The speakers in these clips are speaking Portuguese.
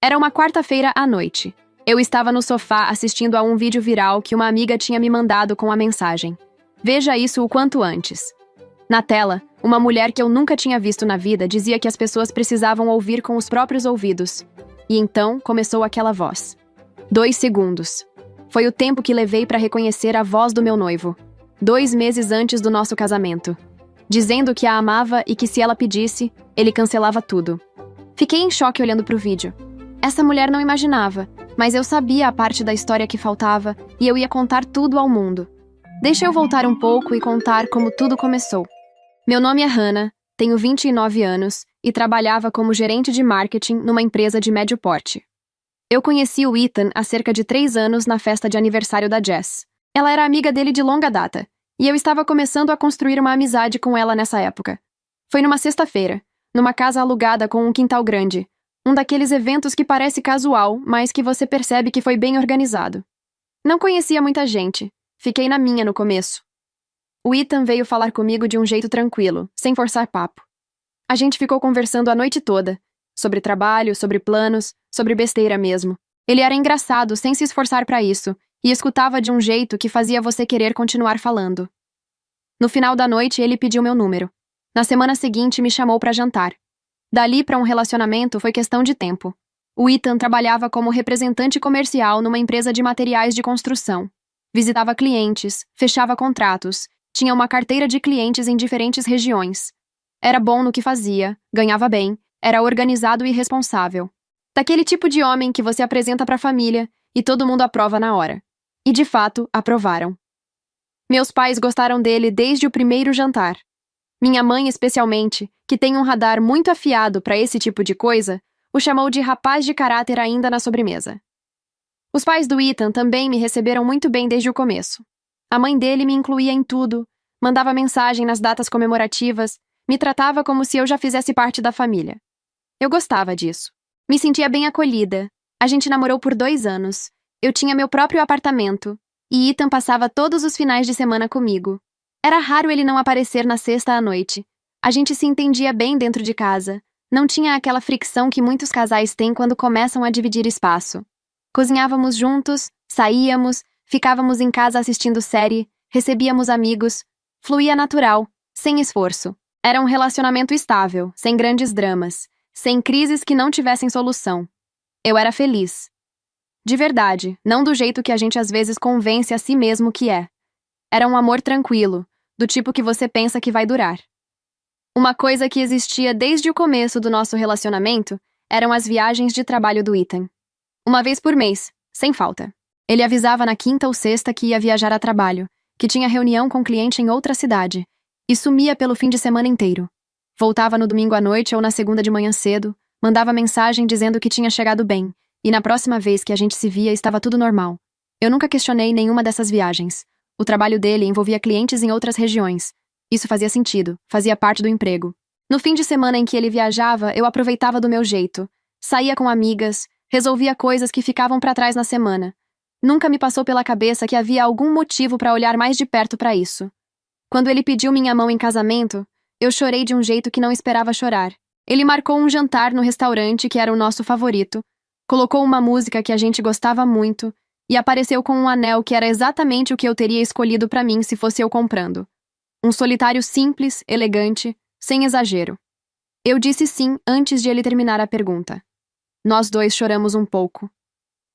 Era uma quarta-feira à noite. Eu estava no sofá assistindo a um vídeo viral que uma amiga tinha me mandado com a mensagem: "Veja isso o quanto antes." Na tela, uma mulher que eu nunca tinha visto na vida dizia que as pessoas precisavam ouvir com os próprios ouvidos. E então começou aquela voz. 2 segundos. Foi o tempo que levei para reconhecer a voz do meu noivo. 2 meses antes do nosso casamento. Dizendo que a amava e que se ela pedisse, ele cancelava tudo. Fiquei em choque olhando pro vídeo. Essa mulher não imaginava, mas eu sabia a parte da história que faltava e eu ia contar tudo ao mundo. Deixa eu voltar um pouco e contar como tudo começou. Meu nome é Hannah, tenho 29 anos e trabalhava como gerente de marketing numa empresa de médio porte. Eu conheci o Ethan há cerca de 3 anos na festa de aniversário da Jess. Ela era amiga dele de longa data, e eu estava começando a construir uma amizade com ela nessa época. Foi numa sexta-feira, numa casa alugada com um quintal grande, um daqueles eventos que parece casual, mas que você percebe que foi bem organizado. Não conhecia muita gente, fiquei na minha no começo. O Ethan veio falar comigo de um jeito tranquilo, sem forçar papo. A gente ficou conversando a noite toda, sobre trabalho, sobre planos, sobre besteira mesmo. Ele era engraçado, sem se esforçar pra isso, e escutava de um jeito que fazia você querer continuar falando. No final da noite, ele pediu meu número. Na semana seguinte, me chamou pra jantar. Dali pra um relacionamento foi questão de tempo. O Ethan trabalhava como representante comercial numa empresa de materiais de construção. Visitava clientes, fechava contratos, tinha uma carteira de clientes em diferentes regiões. Era bom no que fazia, ganhava bem, era organizado e responsável. Daquele tipo de homem que você apresenta pra família e todo mundo aprova na hora. E de fato, aprovaram. Meus pais gostaram dele desde o primeiro jantar. Minha mãe, especialmente, que tem um radar muito afiado pra esse tipo de coisa, o chamou de rapaz de caráter ainda na sobremesa. Os pais do Ethan também me receberam muito bem desde o começo. A mãe dele me incluía em tudo, mandava mensagem nas datas comemorativas, me tratava como se eu já fizesse parte da família. Eu gostava disso. Me sentia bem acolhida. A gente namorou por 2 anos. Eu tinha meu próprio apartamento, e Ethan passava todos os finais de semana comigo. Era raro ele não aparecer na sexta à noite. A gente se entendia bem dentro de casa. Não tinha aquela fricção que muitos casais têm quando começam a dividir espaço. Cozinhávamos juntos, saíamos, ficávamos em casa assistindo série, recebíamos amigos. Fluía natural, sem esforço. Era um relacionamento estável, sem grandes dramas, sem crises que não tivessem solução. Eu era feliz. De verdade, não do jeito que a gente às vezes convence a si mesmo que é. Era um amor tranquilo, do tipo que você pensa que vai durar. Uma coisa que existia desde o começo do nosso relacionamento eram as viagens de trabalho do Ethan. Uma vez por mês, sem falta. Ele avisava na quinta ou sexta que ia viajar a trabalho, que tinha reunião com cliente em outra cidade, e sumia pelo fim de semana inteiro. Voltava no domingo à noite ou na segunda de manhã cedo, mandava mensagem dizendo que tinha chegado bem, e na próxima vez que a gente se via estava tudo normal. Eu nunca questionei nenhuma dessas viagens. O trabalho dele envolvia clientes em outras regiões. Isso fazia sentido, fazia parte do emprego. No fim de semana em que ele viajava, eu aproveitava do meu jeito. Saía com amigas, resolvia coisas que ficavam pra trás na semana. Nunca me passou pela cabeça que havia algum motivo pra olhar mais de perto pra isso. Quando ele pediu minha mão em casamento, eu chorei de um jeito que não esperava chorar. Ele marcou um jantar no restaurante que era o nosso favorito, colocou uma música que a gente gostava muito e apareceu com um anel que era exatamente o que eu teria escolhido pra mim se fosse eu comprando. Um solitário simples, elegante, sem exagero. Eu disse sim antes de ele terminar a pergunta. Nós dois choramos um pouco.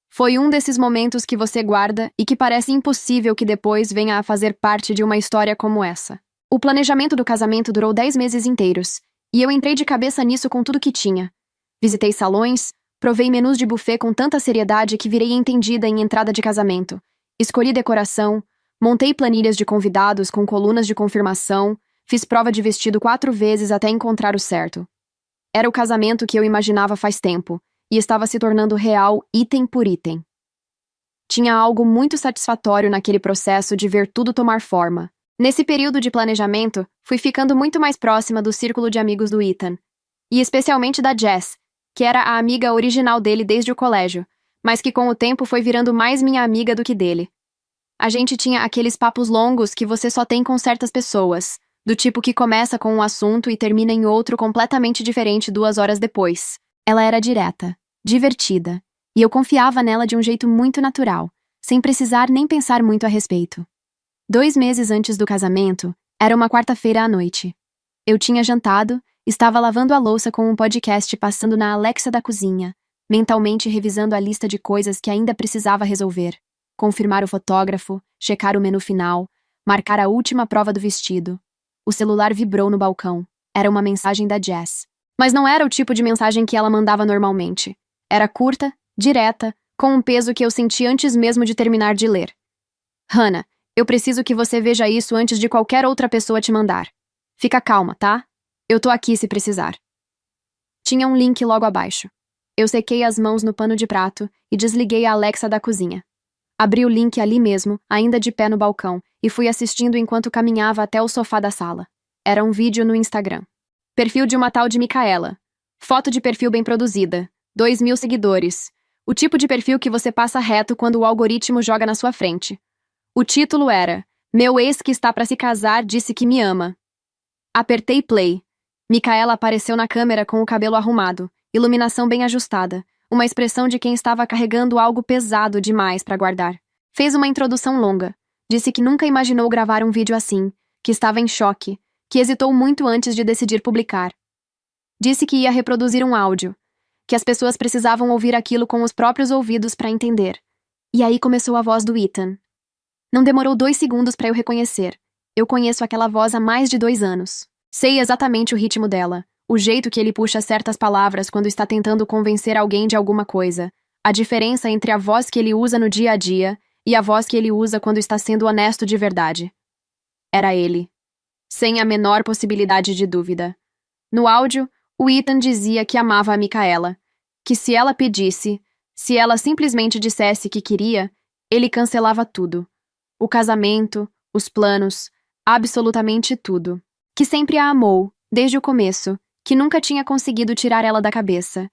Foi um desses momentos que você guarda e que parece impossível que depois venha a fazer parte de uma história como essa. O planejamento do casamento durou 10 meses inteiros, e eu entrei de cabeça nisso com tudo que tinha. Visitei salões, provei menus de buffet com tanta seriedade que virei entendida em entrada de casamento. Escolhi decoração, montei planilhas de convidados com colunas de confirmação, fiz prova de vestido 4 vezes até encontrar o certo. Era o casamento que eu imaginava faz tempo, e estava se tornando real item por item. Tinha algo muito satisfatório naquele processo de ver tudo tomar forma. Nesse período de planejamento, fui ficando muito mais próxima do círculo de amigos do Ethan, e especialmente da Jess, que era a amiga original dele desde o colégio, mas que com o tempo foi virando mais minha amiga do que dele. A gente tinha aqueles papos longos que você só tem com certas pessoas, do tipo que começa com um assunto e termina em outro completamente diferente 2 horas depois. Ela era direta. divertida, e eu confiava nela de um jeito muito natural, sem precisar nem pensar muito a respeito. 2 meses antes do casamento, era uma quarta-feira à noite. Eu tinha jantado, estava lavando a louça com um podcast passando na Alexa da cozinha, mentalmente revisando a lista de coisas que ainda precisava resolver. Confirmar o fotógrafo, checar o menu final, marcar a última prova do vestido. O celular vibrou no balcão. Era uma mensagem da Jess. Mas não era o tipo de mensagem que ela mandava normalmente. Era curta, direta, com um peso que eu senti antes mesmo de terminar de ler. Hannah, eu preciso que você veja isso antes de qualquer outra pessoa te mandar. Fica calma, tá? Eu tô aqui se precisar. Tinha um link logo abaixo. Eu sequei as mãos no pano de prato e desliguei a Alexa da cozinha. Abri o link ali mesmo, ainda de pé no balcão, e fui assistindo enquanto caminhava até o sofá da sala. Era um vídeo no Instagram. Perfil de uma tal de Micaela. Foto de perfil bem produzida. 2.000 seguidores. O tipo de perfil que você passa reto quando o algoritmo joga na sua frente. O título era: Meu ex que está para se casar disse que me ama. Apertei play. Micaela apareceu na câmera com o cabelo arrumado, iluminação bem ajustada, uma expressão de quem estava carregando algo pesado demais para guardar. Fez uma introdução longa. Disse que nunca imaginou gravar um vídeo assim, que estava em choque, que hesitou muito antes de decidir publicar. Disse que ia reproduzir um áudio, que as pessoas precisavam ouvir aquilo com os próprios ouvidos para entender. E aí começou a voz do Ethan. Não demorou 2 segundos para eu reconhecer. Eu conheço aquela voz há mais de 2 anos. Sei exatamente o ritmo dela, o jeito que ele puxa certas palavras quando está tentando convencer alguém de alguma coisa, a diferença entre a voz que ele usa no dia a dia e a voz que ele usa quando está sendo honesto de verdade. Era ele. Sem a menor possibilidade de dúvida. No áudio, o Ethan dizia que amava a Micaela, que se ela pedisse, se ela simplesmente dissesse que queria, ele cancelava tudo. O casamento, os planos, absolutamente tudo. Que sempre a amou, desde o começo, que nunca tinha conseguido tirar ela da cabeça.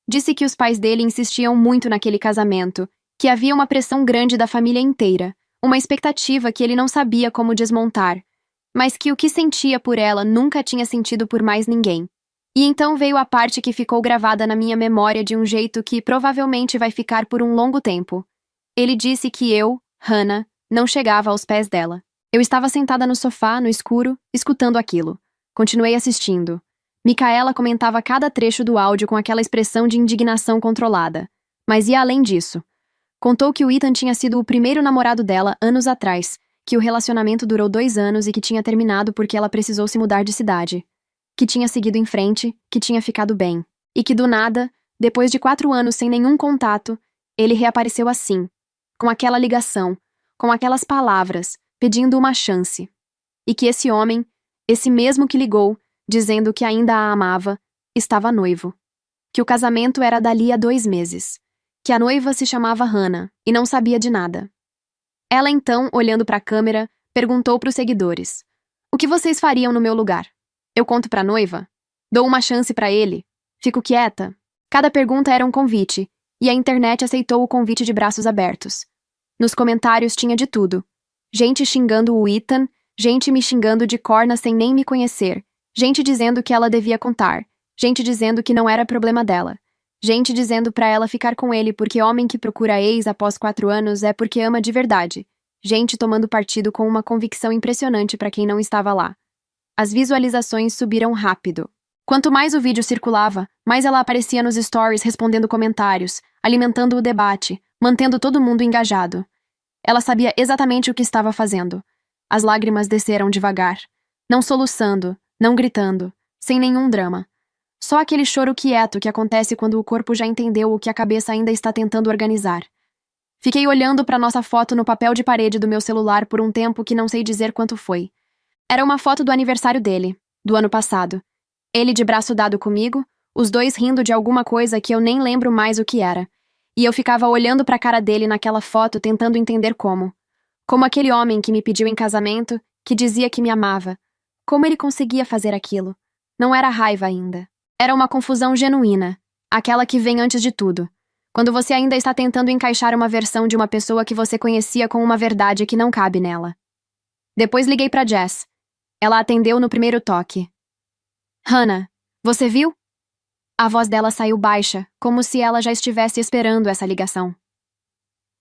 Disse que os pais dele insistiam muito naquele casamento, que havia uma pressão grande da família inteira, uma expectativa que ele não sabia como desmontar, mas que o que sentia por ela nunca tinha sentido por mais ninguém. E então veio a parte que ficou gravada na minha memória de um jeito que provavelmente vai ficar por um longo tempo. Ele disse que eu, Hannah, não chegava aos pés dela. Eu estava sentada no sofá, no escuro, escutando aquilo. Continuei assistindo. Micaela comentava cada trecho do áudio com aquela expressão de indignação controlada. Mas ia além disso. Contou que o Ethan tinha sido o primeiro namorado dela anos atrás, que o relacionamento durou 2 anos e que tinha terminado porque ela precisou se mudar de cidade. Que tinha seguido em frente, que tinha ficado bem. E que do nada, depois de 4 anos sem nenhum contato, ele reapareceu assim, com aquela ligação, com aquelas palavras, pedindo uma chance. E que esse homem, esse mesmo que ligou, dizendo que ainda a amava, estava noivo. Que o casamento era dali a 2 meses. Que a noiva se chamava Hannah e não sabia de nada. Ela então, olhando para a câmera, perguntou para os seguidores: O que vocês fariam no meu lugar? Eu conto para a noiva? Dou uma chance para ele? Fico quieta? Cada pergunta era um convite, e a internet aceitou o convite de braços abertos. Nos comentários tinha de tudo. Gente xingando o Ethan, gente me xingando de corna sem nem me conhecer, gente dizendo que ela devia contar, gente dizendo que não era problema dela, gente dizendo pra ela ficar com ele porque homem que procura ex após 4 anos é porque ama de verdade, gente tomando partido com uma convicção impressionante pra quem não estava lá. As visualizações subiram rápido. Quanto mais o vídeo circulava, mais ela aparecia nos stories respondendo comentários, alimentando o debate, mantendo todo mundo engajado. Ela sabia exatamente o que estava fazendo. As lágrimas desceram devagar, não soluçando, não gritando, sem nenhum drama. Só aquele choro quieto que acontece quando o corpo já entendeu o que a cabeça ainda está tentando organizar. Fiquei olhando para nossa foto no papel de parede do meu celular por um tempo que não sei dizer quanto foi. Era uma foto do aniversário dele, do ano passado. Ele de braço dado comigo, os dois rindo de alguma coisa que eu nem lembro mais o que era. E eu ficava olhando para a cara dele naquela foto tentando entender como. Como aquele homem que me pediu em casamento, que dizia que me amava. Como ele conseguia fazer aquilo? Não era raiva ainda. Era uma confusão genuína, aquela que vem antes de tudo. Quando você ainda está tentando encaixar uma versão de uma pessoa que você conhecia com uma verdade que não cabe nela. Depois liguei para Jess. Ela atendeu no primeiro toque. Hannah, você viu? A voz dela saiu baixa, como se ela já estivesse esperando essa ligação.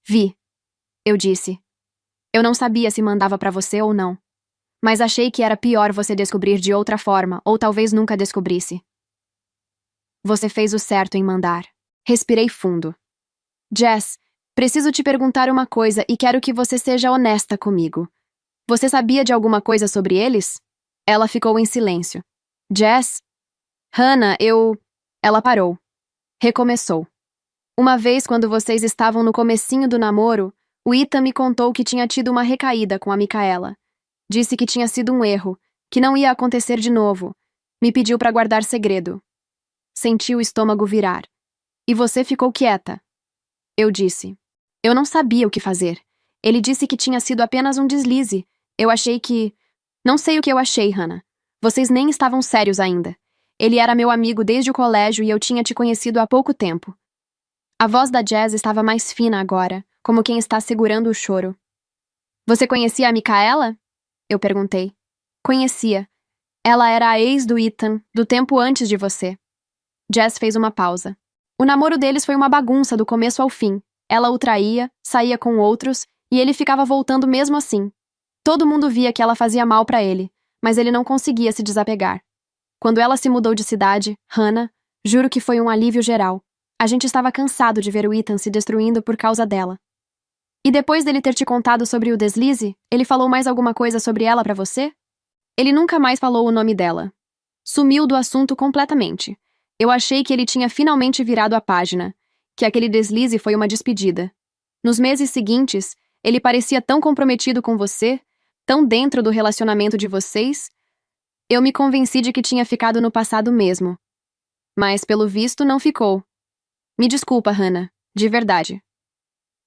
Vi, eu disse. Eu não sabia se mandava pra você ou não. Mas achei que era pior você descobrir de outra forma, ou talvez nunca descobrisse. Você fez o certo em mandar. Respirei fundo. Jess, preciso te perguntar uma coisa e quero que você seja honesta comigo. Você sabia de alguma coisa sobre eles? Ela ficou em silêncio. Jess? Hannah, Ela parou. Recomeçou. Uma vez, quando vocês estavam no comecinho do namoro, o Ethan me contou que tinha tido uma recaída com a Micaela. Disse que tinha sido um erro, que não ia acontecer de novo. Me pediu para guardar segredo. Senti o estômago virar. E você ficou quieta. Eu disse. Eu não sabia o que fazer. Ele disse que tinha sido apenas um deslize. Eu achei que... Não sei o que eu achei, Hannah. Vocês nem estavam sérios ainda. Ele era meu amigo desde o colégio e eu tinha te conhecido há pouco tempo. A voz da Jess estava mais fina agora, como quem está segurando o choro. Você conhecia a Micaela? Eu perguntei. Conhecia. Ela era a ex do Ethan, do tempo antes de você. Jess fez uma pausa. O namoro deles foi uma bagunça do começo ao fim. Ela o traía, saía com outros, e ele ficava voltando mesmo assim. Todo mundo via que ela fazia mal pra ele, mas ele não conseguia se desapegar. Quando ela se mudou de cidade, Hannah, juro que foi um alívio geral. A gente estava cansado de ver o Ethan se destruindo por causa dela. E depois dele ter te contado sobre o deslize, ele falou mais alguma coisa sobre ela pra você? Ele nunca mais falou o nome dela. Sumiu do assunto completamente. Eu achei que ele tinha finalmente virado a página, que aquele deslize foi uma despedida. Nos meses seguintes, ele parecia tão comprometido com você, tão dentro do relacionamento de vocês. Eu me convenci de que tinha ficado no passado mesmo. Mas, pelo visto, não ficou. Me desculpa, Hannah, de verdade.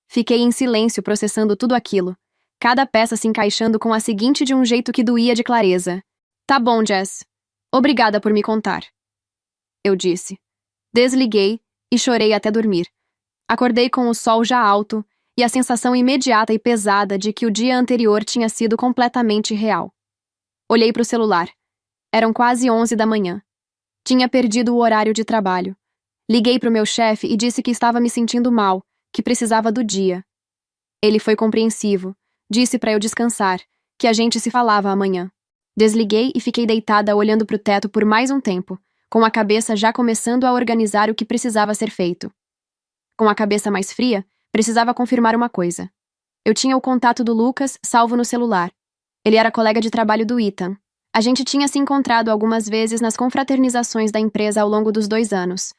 Fiquei em silêncio processando tudo aquilo, cada peça se encaixando com a seguinte de um jeito que doía de clareza. Tá bom, Jess. Obrigada por me contar. Eu disse. Desliguei e chorei até dormir. Acordei com o sol já alto e a sensação imediata e pesada de que o dia anterior tinha sido completamente real. Olhei para o celular. Eram quase 11 da manhã. Tinha perdido o horário de trabalho. Liguei para o meu chefe e disse que estava me sentindo mal, que precisava do dia. Ele foi compreensivo. Disse para eu descansar, que a gente se falava amanhã. Desliguei e fiquei deitada olhando para o teto por mais um tempo, com a cabeça já começando a organizar o que precisava ser feito. Com a cabeça mais fria, precisava confirmar uma coisa. Eu tinha o contato do Lucas salvo no celular. Ele era colega de trabalho do Ethan. A gente tinha se encontrado algumas vezes nas confraternizações da empresa ao longo dos 2 anos.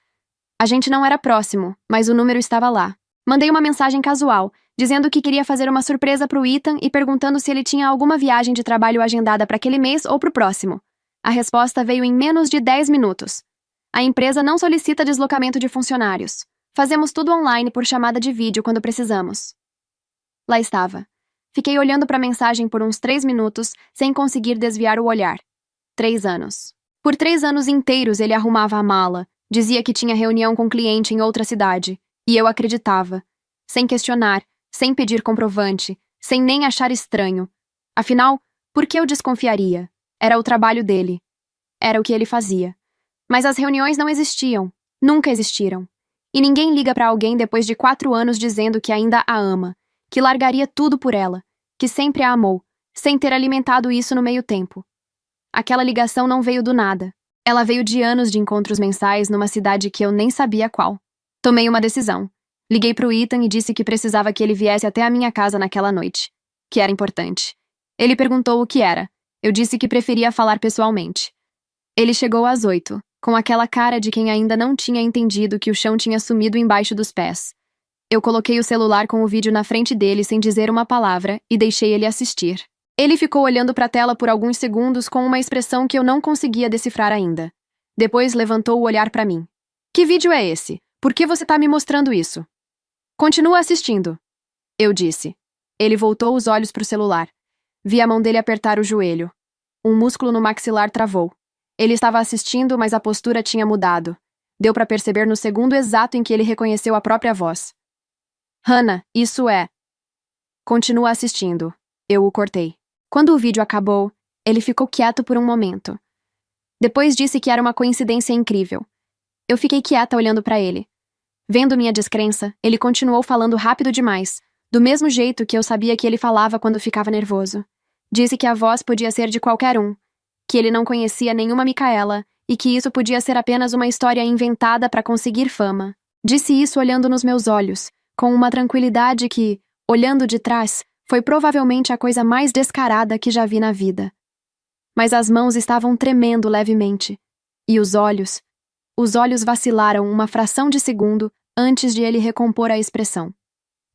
A gente não era próximo, mas o número estava lá. Mandei uma mensagem casual, dizendo que queria fazer uma surpresa pro Ethan e perguntando se ele tinha alguma viagem de trabalho agendada para aquele mês ou pro próximo. A resposta veio em menos de 10 minutos. A empresa não solicita deslocamento de funcionários. Fazemos tudo online por chamada de vídeo quando precisamos. Lá estava. Fiquei olhando para a mensagem por uns 3 minutos, sem conseguir desviar o olhar. 3 anos. Por 3 anos inteiros ele arrumava a mala, dizia que tinha reunião com cliente em outra cidade, e eu acreditava. Sem questionar, sem pedir comprovante, sem nem achar estranho. Afinal, por que eu desconfiaria? Era o trabalho dele. Era o que ele fazia. Mas as reuniões não existiam. Nunca existiram. E ninguém liga para alguém depois de 4 anos dizendo que ainda a ama, que largaria tudo por ela, que sempre a amou, sem ter alimentado isso no meio tempo. Aquela ligação não veio do nada. Ela veio de anos de encontros mensais numa cidade que eu nem sabia qual. Tomei uma decisão. Liguei pro Ethan e disse que precisava que ele viesse até a minha casa naquela noite. Que era importante. Ele perguntou o que era. Eu disse que preferia falar pessoalmente. Ele chegou às 8, com aquela cara de quem ainda não tinha entendido que o chão tinha sumido embaixo dos pés. Eu coloquei o celular com o vídeo na frente dele sem dizer uma palavra e deixei ele assistir. Ele ficou olhando para a tela por alguns segundos com uma expressão que eu não conseguia decifrar ainda. Depois levantou o olhar para mim. Que vídeo é esse? Por que você tá me mostrando isso? Continua assistindo. Eu disse. Ele voltou os olhos para o celular. Vi a mão dele apertar o joelho. Um músculo no maxilar travou. Ele estava assistindo, mas a postura tinha mudado. Deu para perceber no segundo exato em que ele reconheceu a própria voz. Hannah, isso é... Continua assistindo. Eu o cortei. Quando o vídeo acabou, ele ficou quieto por um momento. Depois disse que era uma coincidência incrível. Eu fiquei quieta olhando para ele. Vendo minha descrença, ele continuou falando rápido demais, do mesmo jeito que eu sabia que ele falava quando ficava nervoso. Disse que a voz podia ser de qualquer um, que ele não conhecia nenhuma Micaela e que isso podia ser apenas uma história inventada para conseguir fama. Disse isso olhando nos meus olhos, com uma tranquilidade que, olhando de trás, foi provavelmente a coisa mais descarada que já vi na vida. Mas as mãos estavam tremendo levemente, e os olhos vacilaram uma fração de segundo antes de ele recompor a expressão.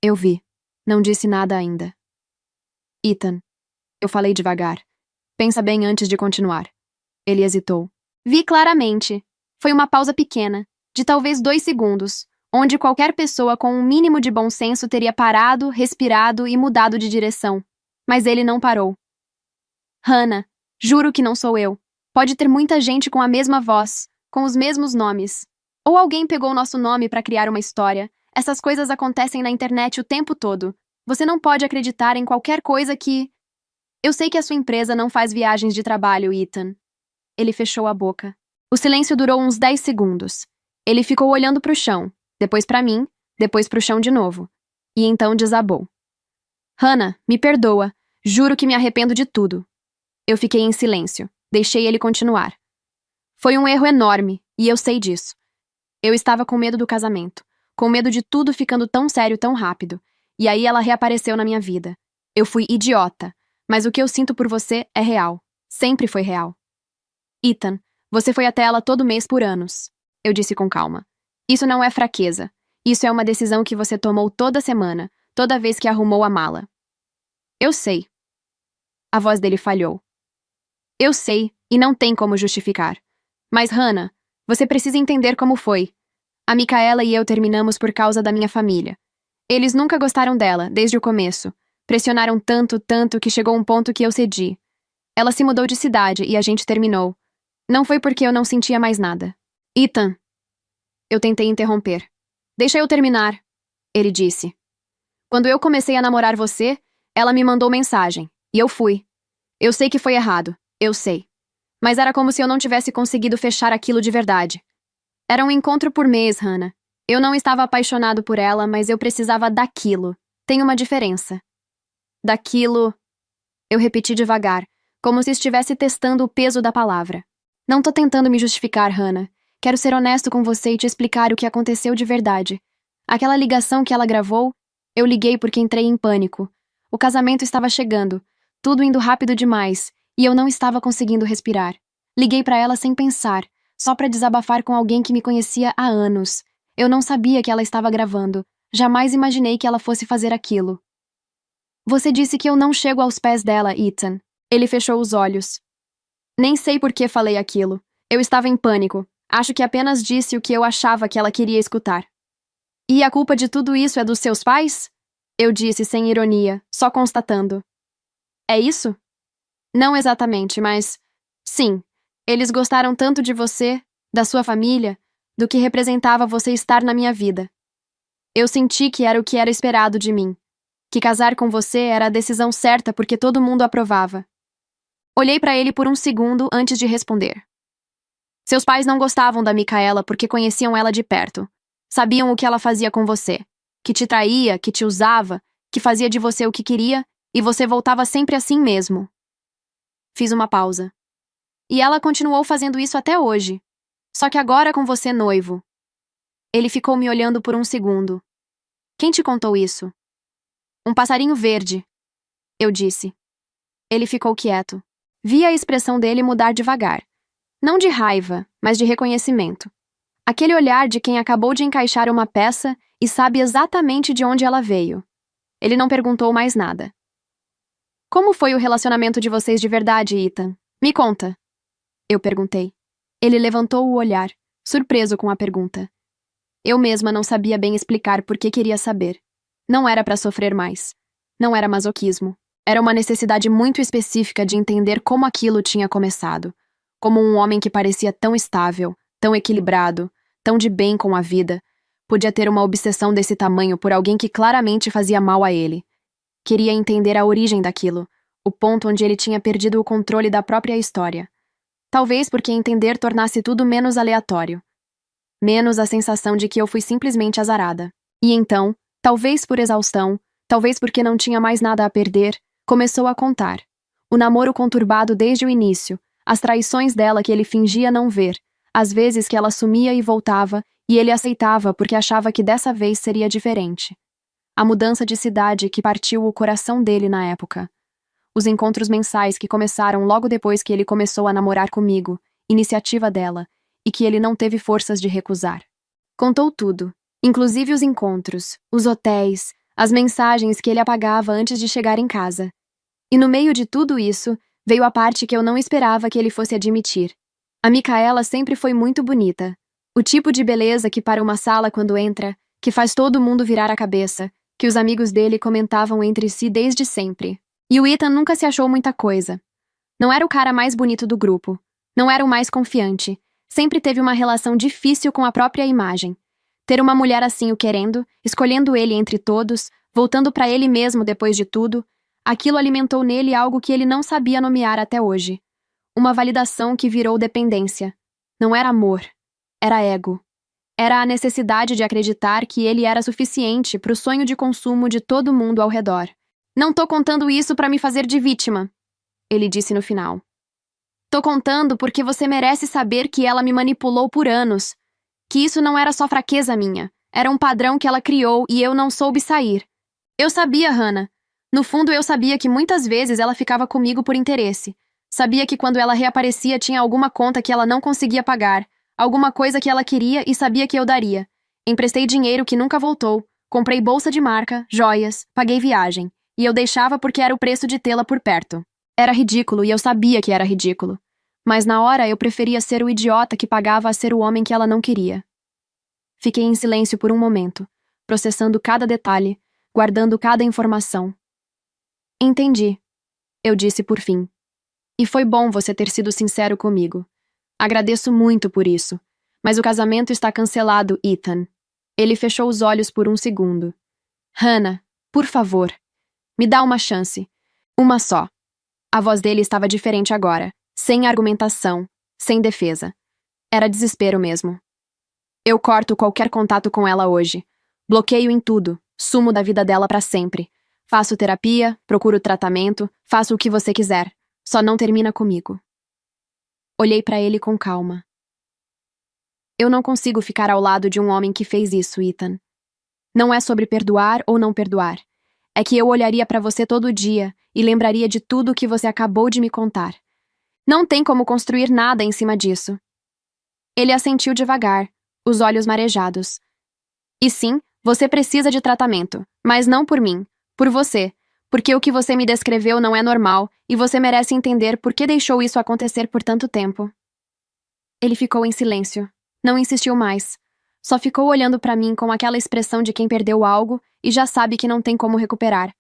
Eu vi. Não disse nada ainda. Ethan. Eu falei devagar. Pensa bem antes de continuar. Ele hesitou. Vi claramente. Foi uma pausa pequena, de talvez 2 segundos, onde qualquer pessoa com um mínimo de bom senso teria parado, respirado e mudado de direção. Mas ele não parou. Hannah, juro que não sou eu. Pode ter muita gente com a mesma voz, com os mesmos nomes. Ou alguém pegou nosso nome para criar uma história. Essas coisas acontecem na internet o tempo todo. Você não pode acreditar em qualquer coisa que... Eu sei que a sua empresa não faz viagens de trabalho, Ethan. Ele fechou a boca. O silêncio durou uns 10 segundos. Ele ficou olhando para o chão, depois para mim, depois para o chão de novo. E então desabou. Hannah, me perdoa. Juro que me arrependo de tudo. Eu fiquei em silêncio. Deixei ele continuar. Foi um erro enorme, e eu sei disso. Eu estava com medo do casamento, com medo de tudo ficando tão sério tão rápido. E aí ela reapareceu na minha vida. Eu fui idiota, mas o que eu sinto por você é real. Sempre foi real. Ethan, você foi até ela todo mês por anos. Eu disse com calma. Isso não é fraqueza. Isso é uma decisão que você tomou toda semana, toda vez que arrumou a mala. Eu sei. A voz dele falhou. Eu sei, e não tem como justificar. Mas, Hannah, você precisa entender como foi. A Micaela e eu terminamos por causa da minha família. Eles nunca gostaram dela, desde o começo. Pressionaram tanto, tanto, que chegou um ponto que eu cedi. Ela se mudou de cidade e a gente terminou. Não foi porque eu não sentia mais nada. Ethan. Eu tentei interromper. Deixa eu terminar, ele disse. Quando eu comecei a namorar você, ela me mandou mensagem, e eu fui. Eu sei que foi errado, eu sei. Mas era como se eu não tivesse conseguido fechar aquilo de verdade. Era um encontro por mês, Hannah. Eu não estava apaixonado por ela, mas eu precisava daquilo. Tem uma diferença. Daquilo... Eu repeti devagar, como se estivesse testando o peso da palavra. Não tô tentando me justificar, Hannah. Quero ser honesto com você e te explicar o que aconteceu de verdade. Aquela ligação que ela gravou, eu liguei porque entrei em pânico. O casamento estava chegando, tudo indo rápido demais, e eu não estava conseguindo respirar. Liguei pra ela sem pensar, só pra desabafar com alguém que me conhecia há anos. Eu não sabia que ela estava gravando. Jamais imaginei que ela fosse fazer aquilo. Você disse que eu não chego aos pés dela, Ethan. Ele fechou os olhos. Nem sei por que falei aquilo. Eu estava em pânico. Acho que apenas disse o que eu achava que ela queria escutar. E a culpa de tudo isso é dos seus pais? Eu disse sem ironia, só constatando. É isso? Não exatamente, mas... Sim, eles gostaram tanto de você, da sua família, do que representava você estar na minha vida. Eu senti que era o que era esperado de mim. Que casar com você era a decisão certa porque todo mundo aprovava. Olhei para ele por um segundo antes de responder. Seus pais não gostavam da Micaela porque conheciam ela de perto. Sabiam o que ela fazia com você. Que te traía, que te usava, que fazia de você o que queria, e você voltava sempre assim mesmo. Fiz uma pausa. E ela continuou fazendo isso até hoje. Só que agora com você noivo. Ele ficou me olhando por um segundo. Quem te contou isso? Um passarinho verde. Eu disse. Ele ficou quieto. Vi a expressão dele mudar devagar. Não de raiva, mas de reconhecimento. Aquele olhar de quem acabou de encaixar uma peça e sabe exatamente de onde ela veio. Ele não perguntou mais nada. Como foi o relacionamento de vocês de verdade, Ethan? Me conta. Eu perguntei. Ele levantou o olhar, surpreso com a pergunta. Eu mesma não sabia bem explicar por que queria saber. Não era para sofrer mais. Não era masoquismo. Era uma necessidade muito específica de entender como aquilo tinha começado. Como um homem que parecia tão estável, tão equilibrado, tão de bem com a vida, podia ter uma obsessão desse tamanho por alguém que claramente fazia mal a ele. Queria entender a origem daquilo, o ponto onde ele tinha perdido o controle da própria história. Talvez porque entender tornasse tudo menos aleatório. menos a sensação de que eu fui simplesmente azarada. E então, talvez por exaustão, talvez porque não tinha mais nada a perder, começou a contar. O namoro conturbado desde o início, as traições dela que ele fingia não ver, as vezes que ela sumia e voltava, e ele aceitava porque achava que dessa vez seria diferente. A mudança de cidade que partiu o coração dele na época. Os encontros mensais que começaram logo depois que ele começou a namorar comigo, iniciativa dela, e que ele não teve forças de recusar. Contou tudo, inclusive os encontros, os hotéis, as mensagens que ele apagava antes de chegar em casa. E no meio de tudo isso, veio a parte que eu não esperava que ele fosse admitir. A Micaela sempre foi muito bonita. O tipo de beleza que para uma sala quando entra, que faz todo mundo virar a cabeça, que os amigos dele comentavam entre si desde sempre. E o Ethan nunca se achou muita coisa. Não era o cara mais bonito do grupo. Não era o mais confiante. Sempre teve uma relação difícil com a própria imagem. Ter uma mulher assim o querendo, escolhendo ele entre todos, voltando pra ele mesmo depois de tudo, aquilo alimentou nele algo que ele não sabia nomear até hoje. Uma validação que virou dependência. Não era amor. Era ego. Era a necessidade de acreditar que ele era suficiente pro sonho de consumo de todo mundo ao redor. Não tô contando isso pra me fazer de vítima, ele disse no final. Tô contando porque você merece saber que ela me manipulou por anos. Que isso não era só fraqueza minha. Era um padrão que ela criou e eu não soube sair. Eu sabia, Hannah. No fundo, eu sabia que muitas vezes ela ficava comigo por interesse. Sabia que quando ela reaparecia tinha alguma conta que ela não conseguia pagar, alguma coisa que ela queria e sabia que eu daria. Emprestei dinheiro que nunca voltou, comprei bolsa de marca, joias, paguei viagem. E eu deixava porque era o preço de tê-la por perto. Era ridículo e eu sabia que era ridículo. Mas na hora eu preferia ser o idiota que pagava a ser o homem que ela não queria. Fiquei em silêncio por um momento, processando cada detalhe, guardando cada informação. Entendi, eu disse por fim. E foi bom você ter sido sincero comigo. Agradeço muito por isso. Mas o casamento está cancelado, Ethan. Ele fechou os olhos por um segundo. Hannah, por favor, me dá uma chance. Uma só. A voz dele estava diferente agora, sem argumentação, sem defesa. Era desespero mesmo. Eu corto qualquer contato com ela hoje. Bloqueio em tudo, sumo da vida dela para sempre. Faço terapia, procuro tratamento, faço o que você quiser. Só não termina comigo. Olhei para ele com calma. Eu não consigo ficar ao lado de um homem que fez isso, Ethan. Não é sobre perdoar ou não perdoar. É que eu olharia para você todo dia e lembraria de tudo o que você acabou de me contar. Não tem como construir nada em cima disso. Ele assentiu devagar, os olhos marejados. E sim, você precisa de tratamento, mas não por mim, por você, porque o que você me descreveu não é normal e você merece entender por que deixou isso acontecer por tanto tempo. Ele ficou em silêncio, não insistiu mais. Só ficou olhando para mim com aquela expressão de quem perdeu algo e já sabe que não tem como recuperar.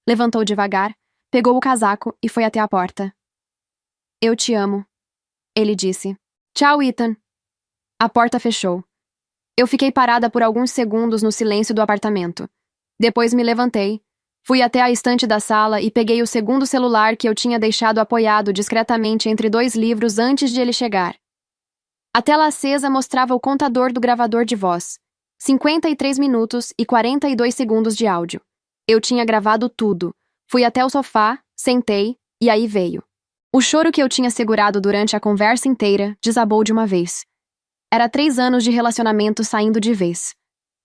Levantou devagar, pegou o casaco e foi até a porta. Eu te amo, ele disse. Tchau, Ethan. A porta fechou. Eu fiquei parada por alguns segundos no silêncio do apartamento. Depois me levantei, fui até a estante da sala e peguei o segundo celular que eu tinha deixado apoiado discretamente entre dois livros antes de ele chegar. A tela acesa mostrava o contador do gravador de voz. 53 minutos e 42 segundos de áudio. Eu tinha gravado tudo. Fui até o sofá, sentei, e aí veio. O choro que eu tinha segurado durante a conversa inteira desabou de uma vez. Era 3 anos de relacionamento saindo de vez.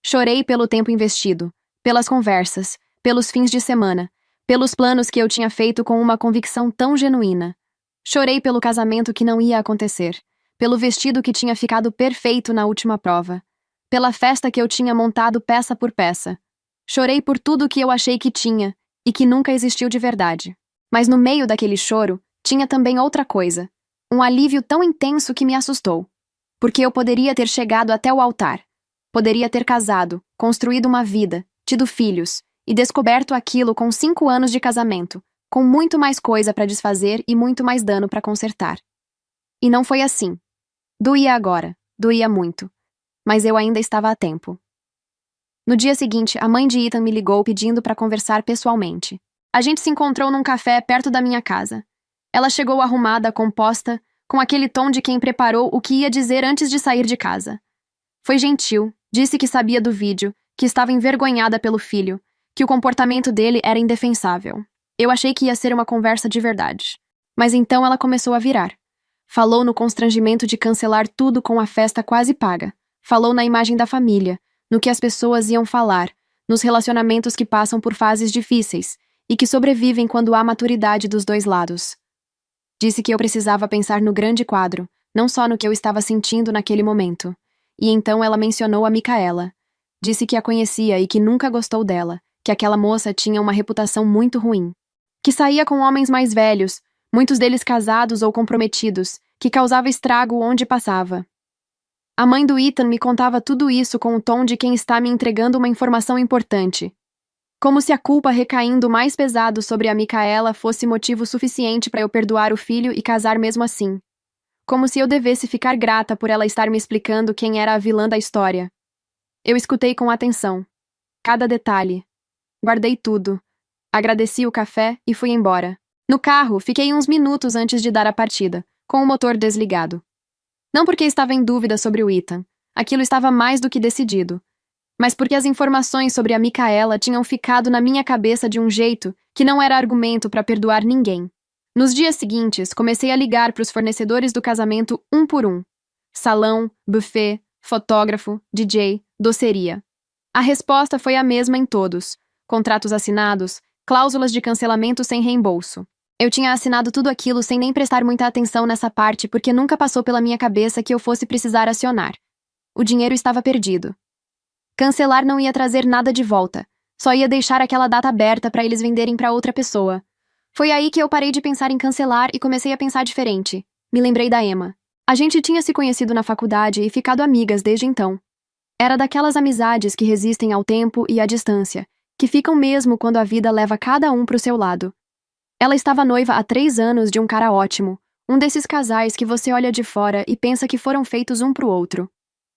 Chorei pelo tempo investido, pelas conversas, pelos fins de semana, pelos planos que eu tinha feito com uma convicção tão genuína. Chorei pelo casamento que não ia acontecer, pelo vestido que tinha ficado perfeito na última prova, pela festa que eu tinha montado peça por peça. Chorei por tudo que eu achei que tinha e que nunca existiu de verdade. Mas no meio daquele choro, tinha também outra coisa, um alívio tão intenso que me assustou. Porque eu poderia ter chegado até o altar. Poderia ter casado, construído uma vida, tido filhos, e descoberto aquilo com 5 anos de casamento, com muito mais coisa para desfazer e muito mais dano para consertar. E não foi assim. Doía agora, doía muito. Mas eu ainda estava a tempo. No dia seguinte, a mãe de Ethan me ligou pedindo para conversar pessoalmente. A gente se encontrou num café perto da minha casa. Ela chegou arrumada, composta, com aquele tom de quem preparou o que ia dizer antes de sair de casa. Foi gentil, disse que sabia do vídeo, que estava envergonhada pelo filho, que o comportamento dele era indefensável. Eu achei que ia ser uma conversa de verdade. Mas então ela começou a virar. Falou no constrangimento de cancelar tudo com a festa quase paga. Falou na imagem da família, no que as pessoas iam falar, nos relacionamentos que passam por fases difíceis e que sobrevivem quando há maturidade dos dois lados. Disse que eu precisava pensar no grande quadro, não só no que eu estava sentindo naquele momento. E então ela mencionou a Micaela. Disse que a conhecia e que nunca gostou dela, que aquela moça tinha uma reputação muito ruim. Que saía com homens mais velhos, muitos deles casados ou comprometidos, que causava estrago onde passava. A mãe do Ethan me contava tudo isso com o tom de quem está me entregando uma informação importante. Como se a culpa recaindo mais pesado sobre a Micaela fosse motivo suficiente para eu perdoar o filho e casar mesmo assim. Como se eu devesse ficar grata por ela estar me explicando quem era a vilã da história. Eu escutei com atenção. Cada detalhe. Guardei tudo. Agradeci o café e fui embora. No carro, fiquei uns minutos antes de dar a partida, com o motor desligado. Não porque estava em dúvida sobre o Ethan. Aquilo estava mais do que decidido. Mas porque as informações sobre a Micaela tinham ficado na minha cabeça de um jeito que não era argumento para perdoar ninguém. Nos dias seguintes, comecei a ligar para os fornecedores do casamento um por um. Salão, buffet, fotógrafo, DJ, doceria. A resposta foi a mesma em todos. Contratos assinados, cláusulas de cancelamento sem reembolso. Eu tinha assinado tudo aquilo sem nem prestar muita atenção nessa parte porque nunca passou pela minha cabeça que eu fosse precisar acionar. O dinheiro estava perdido. Cancelar não ia trazer nada de volta. Só ia deixar aquela data aberta para eles venderem para outra pessoa. Foi aí que eu parei de pensar em cancelar e comecei a pensar diferente. Me lembrei da Emma. A gente tinha se conhecido na faculdade e ficado amigas desde então. Era daquelas amizades que resistem ao tempo e à distância, que ficam mesmo quando a vida leva cada um pro seu lado. Ela estava noiva há 3 anos de um cara ótimo, um desses casais que você olha de fora e pensa que foram feitos um pro outro.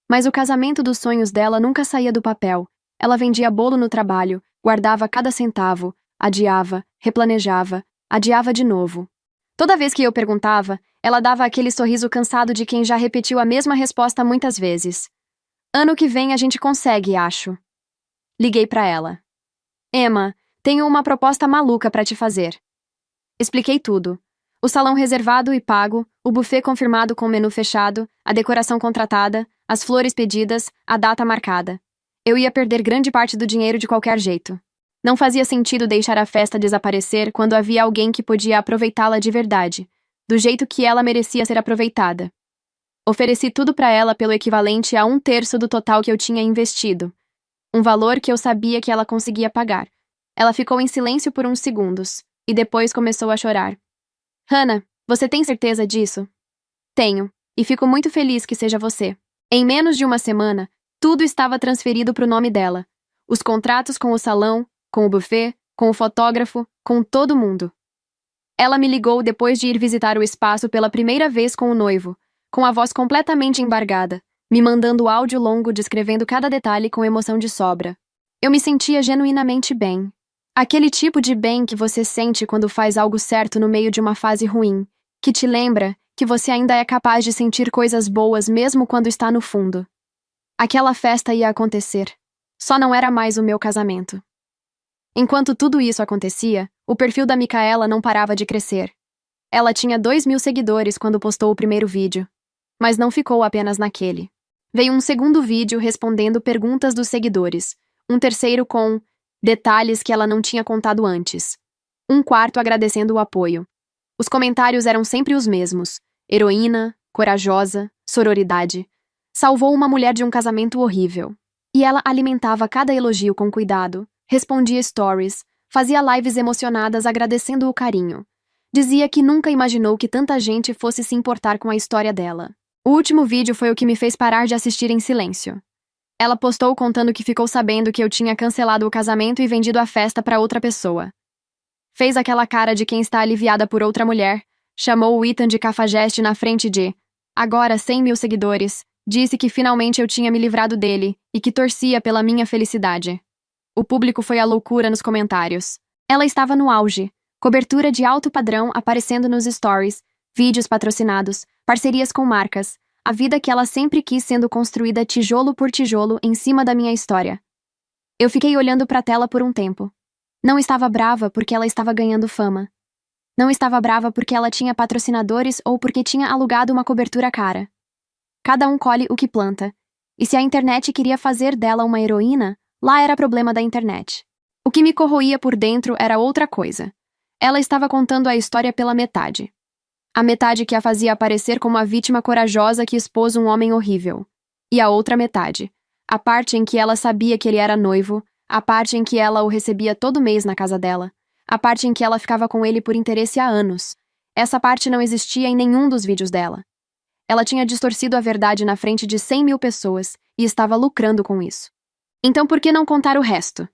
Mas o casamento dos sonhos dela nunca saía do papel. Ela vendia bolo no trabalho, guardava cada centavo, adiava, replanejava, adiava de novo. Toda vez que eu perguntava, ela dava aquele sorriso cansado de quem já repetiu a mesma resposta muitas vezes. Ano que vem a gente consegue, acho. Liguei pra ela. Emma, tenho uma proposta maluca pra te fazer. Expliquei tudo. O salão reservado e pago, o buffet confirmado com menu fechado, a decoração contratada, as flores pedidas, a data marcada. Eu ia perder grande parte do dinheiro de qualquer jeito. Não fazia sentido deixar a festa desaparecer quando havia alguém que podia aproveitá-la de verdade, do jeito que ela merecia ser aproveitada. Ofereci tudo pra ela pelo equivalente a 1/3 do total que eu tinha investido. Um valor que eu sabia que ela conseguia pagar. Ela ficou em silêncio por uns segundos, e depois começou a chorar. Hannah, você tem certeza disso? Tenho, e fico muito feliz que seja você. Em menos de uma semana, tudo estava transferido para o nome dela. Os contratos com o salão, com o buffet, com o fotógrafo, com todo mundo. Ela me ligou depois de ir visitar o espaço pela primeira vez com o noivo, com a voz completamente embargada, me mandando áudio longo descrevendo cada detalhe com emoção de sobra. Eu me sentia genuinamente bem. Aquele tipo de bem que você sente quando faz algo certo no meio de uma fase ruim, que te lembra que você ainda é capaz de sentir coisas boas mesmo quando está no fundo. Aquela festa ia acontecer. Só não era mais o meu casamento. Enquanto tudo isso acontecia, o perfil da Micaela não parava de crescer. Ela tinha 2.000 seguidores quando postou o primeiro vídeo. Mas não ficou apenas naquele. Veio um segundo vídeo respondendo perguntas dos seguidores. Um terceiro com detalhes que ela não tinha contado antes. Um quarto agradecendo o apoio. Os comentários eram sempre os mesmos. Heroína, corajosa, sororidade. Salvou uma mulher de um casamento horrível. E ela alimentava cada elogio com cuidado, respondia stories, fazia lives emocionadas agradecendo o carinho. Dizia que nunca imaginou que tanta gente fosse se importar com a história dela. O último vídeo foi o que me fez parar de assistir em silêncio. Ela postou contando que ficou sabendo que eu tinha cancelado o casamento e vendido a festa para outra pessoa. Fez aquela cara de quem está aliviada por outra mulher, chamou o Ethan de cafajeste na frente de, agora 100.000 seguidores, disse que finalmente eu tinha me livrado dele e que torcia pela minha felicidade. O público foi à loucura nos comentários. Ela estava no auge, cobertura de alto padrão aparecendo nos stories, vídeos patrocinados, parcerias com marcas, A vida que ela sempre quis sendo construída tijolo por tijolo em cima da minha história. Eu fiquei olhando para a tela por um tempo. Não estava brava porque ela estava ganhando fama. Não estava brava porque ela tinha patrocinadores ou porque tinha alugado uma cobertura cara. Cada um colhe o que planta. E se a internet queria fazer dela uma heroína, lá era problema da internet. O que me corroía por dentro era outra coisa. Ela estava contando a história pela metade. A metade que a fazia aparecer como a vítima corajosa que expôs um homem horrível. E a outra metade, a parte em que ela sabia que ele era noivo, a parte em que ela o recebia todo mês na casa dela, a parte em que ela ficava com ele por interesse há anos. Essa parte não existia em nenhum dos vídeos dela. Ela tinha distorcido a verdade na frente de 100.000 pessoas e estava lucrando com isso. Então por que não contar o resto?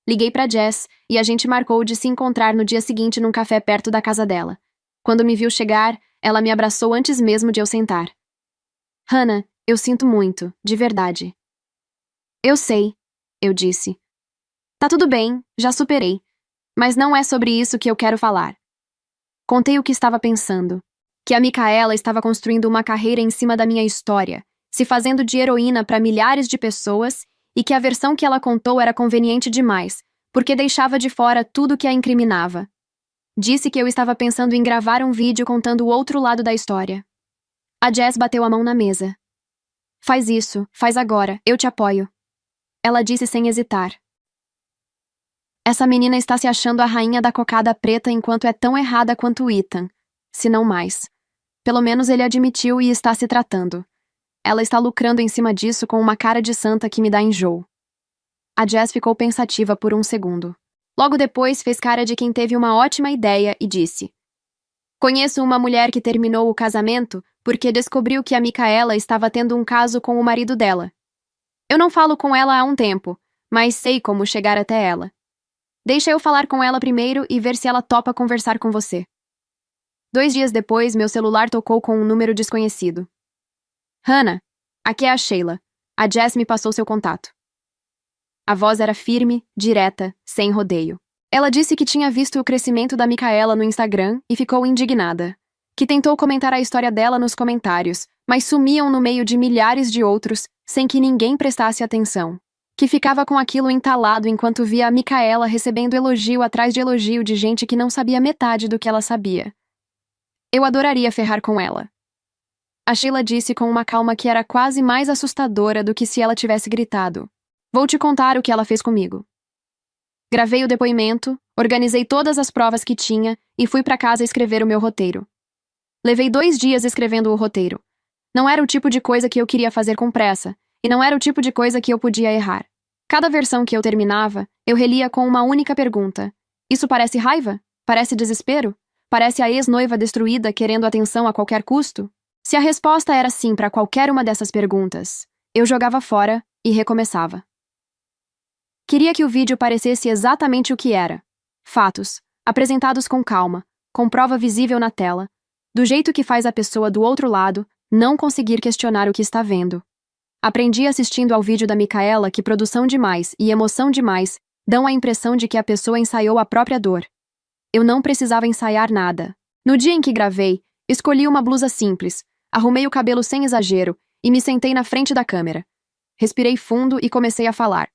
Liguei pra Jess e a gente marcou de se encontrar no dia seguinte num café perto da casa dela. Quando me viu chegar, ela me abraçou antes mesmo de eu sentar. Hannah, eu sinto muito, de verdade. Eu sei, eu disse. Tá tudo bem, já superei. Mas não é sobre isso que eu quero falar. Contei o que estava pensando. Que a Micaela estava construindo uma carreira em cima da minha história, se fazendo de heroína para milhares de pessoas, e que a versão que ela contou era conveniente demais, porque deixava de fora tudo que a incriminava. Disse que eu estava pensando em gravar um vídeo contando o outro lado da história. A Jess bateu a mão na mesa. Faz isso, faz agora, eu te apoio. Ela disse sem hesitar. Essa menina está se achando a rainha da cocada preta enquanto é tão errada quanto o Ethan, se não mais. Pelo menos ele admitiu e está se tratando. Ela está lucrando em cima disso com uma cara de santa que me dá enjoo. A Jess ficou pensativa por um segundo. Logo depois fez cara de quem teve uma ótima ideia e disse: Conheço uma mulher que terminou o casamento porque descobriu que a Micaela estava tendo um caso com o marido dela. Eu não falo com ela há um tempo, mas sei como chegar até ela. Deixa eu falar com ela primeiro e ver se ela topa conversar com você. 2 dias depois, meu celular tocou com um número desconhecido. Hannah, aqui é a Sheila. A Jess me passou seu contato. A voz era firme, direta, sem rodeio. Ela disse que tinha visto o crescimento da Micaela no Instagram e ficou indignada. Que tentou comentar a história dela nos comentários, mas sumiam no meio de milhares de outros, sem que ninguém prestasse atenção. Que ficava com aquilo entalado enquanto via a Micaela recebendo elogio atrás de elogio de gente que não sabia metade do que ela sabia. Eu adoraria ferrar com ela. A Sheila disse com uma calma que era quase mais assustadora do que se ela tivesse gritado. Vou te contar o que ela fez comigo. Gravei o depoimento, organizei todas as provas que tinha e fui para casa escrever o meu roteiro. Levei 2 dias escrevendo o roteiro. Não era o tipo de coisa que eu queria fazer com pressa, e não era o tipo de coisa que eu podia errar. Cada versão que eu terminava, eu relia com uma única pergunta. Isso parece raiva? Parece desespero? Parece a ex-noiva destruída querendo atenção a qualquer custo? Se a resposta era sim para qualquer uma dessas perguntas, eu jogava fora e recomeçava. Queria que o vídeo parecesse exatamente o que era. Fatos, apresentados com calma, com prova visível na tela, do jeito que faz a pessoa do outro lado não conseguir questionar o que está vendo. Aprendi assistindo ao vídeo da Micaela que produção demais e emoção demais dão a impressão de que a pessoa ensaiou a própria dor. Eu não precisava ensaiar nada. No dia em que gravei, escolhi uma blusa simples, arrumei o cabelo sem exagero e me sentei na frente da câmera. Respirei fundo e comecei a falar.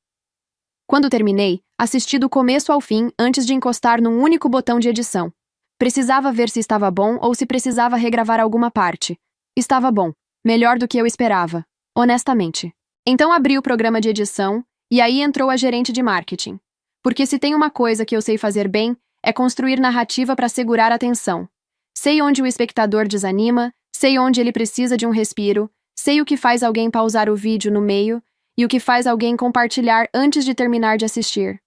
Quando terminei, assisti do começo ao fim antes de encostar num único botão de edição. Precisava ver se estava bom ou se precisava regravar alguma parte. Estava bom. Melhor do que eu esperava. Honestamente. Então abri o programa de edição e aí entrou a gerente de marketing. Porque se tem uma coisa que eu sei fazer bem, é construir narrativa para segurar a atenção. Sei onde o espectador desanima, sei onde ele precisa de um respiro, sei o que faz alguém pausar o vídeo no meio e o que faz alguém compartilhar antes de terminar de assistir.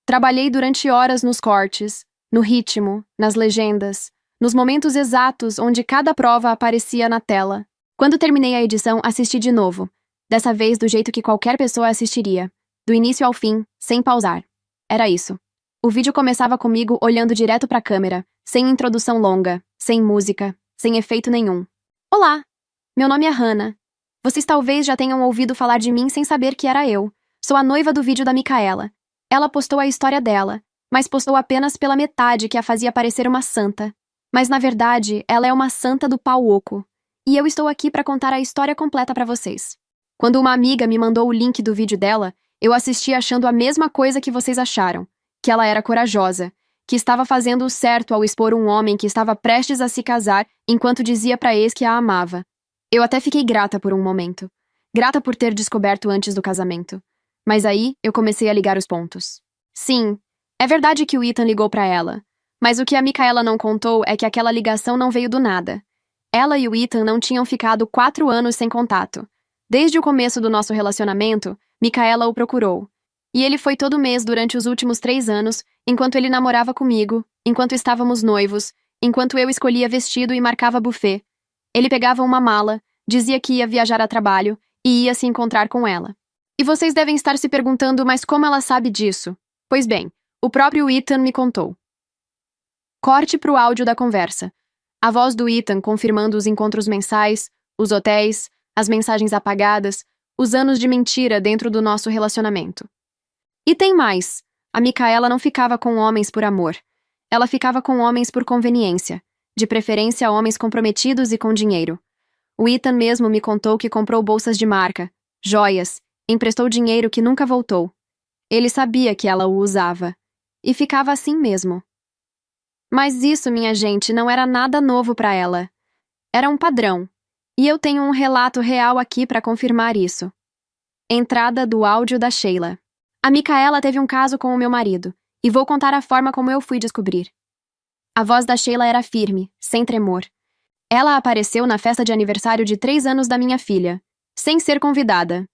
Trabalhei durante horas nos cortes, no ritmo, nas legendas, nos momentos exatos onde cada prova aparecia na tela. Quando terminei a edição, assisti de novo, dessa vez do jeito que qualquer pessoa assistiria, do início ao fim, sem pausar. Era isso. O vídeo começava comigo olhando direto para a câmera, sem introdução longa, sem música, sem efeito nenhum. Olá! Meu nome é Hannah. Vocês talvez já tenham ouvido falar de mim sem saber que era eu. Sou a noiva do vídeo da Micaela. Ela postou a história dela, mas postou apenas pela metade que a fazia parecer uma santa. Mas na verdade, ela é uma santa do pau oco. E eu estou aqui para contar a história completa para vocês. Quando uma amiga me mandou o link do vídeo dela, eu assisti achando a mesma coisa que vocês acharam, que ela era corajosa, que estava fazendo o certo ao expor um homem que estava prestes a se casar enquanto dizia para ex que a amava. Eu até fiquei grata por um momento. Grata por ter descoberto antes do casamento. Mas aí, eu comecei a ligar os pontos. Sim, é verdade que o Ethan ligou para ela. Mas o que a Micaela não contou é que aquela ligação não veio do nada. Ela e o Ethan não tinham ficado 4 anos sem contato. Desde o começo do nosso relacionamento, Micaela o procurou. E ele foi todo mês durante os últimos 3 anos, enquanto ele namorava comigo, enquanto estávamos noivos, enquanto eu escolhia vestido e marcava buffet. Ele pegava uma mala, dizia que ia viajar a trabalho e ia se encontrar com ela. E vocês devem estar se perguntando, mas como ela sabe disso? Pois bem, o próprio Ethan me contou. Corte para o áudio da conversa. A voz do Ethan confirmando os encontros mensais, os hotéis, as mensagens apagadas, os anos de mentira dentro do nosso relacionamento. E tem mais. A Micaela não ficava com homens por amor. Ela ficava com homens por conveniência, de preferência homens comprometidos e com dinheiro. O Ethan mesmo me contou que comprou bolsas de marca, joias, emprestou dinheiro que nunca voltou. Ele sabia que ela o usava. E ficava assim mesmo. Mas isso, minha gente, não era nada novo para ela. Era um padrão. E eu tenho um relato real aqui para confirmar isso. Entrada do áudio da Sheila. A Micaela teve um caso com o meu marido, e vou contar a forma como eu fui descobrir. A voz da Sheila era firme, sem tremor. Ela apareceu na festa de aniversário de 3 anos da minha filha, sem ser convidada.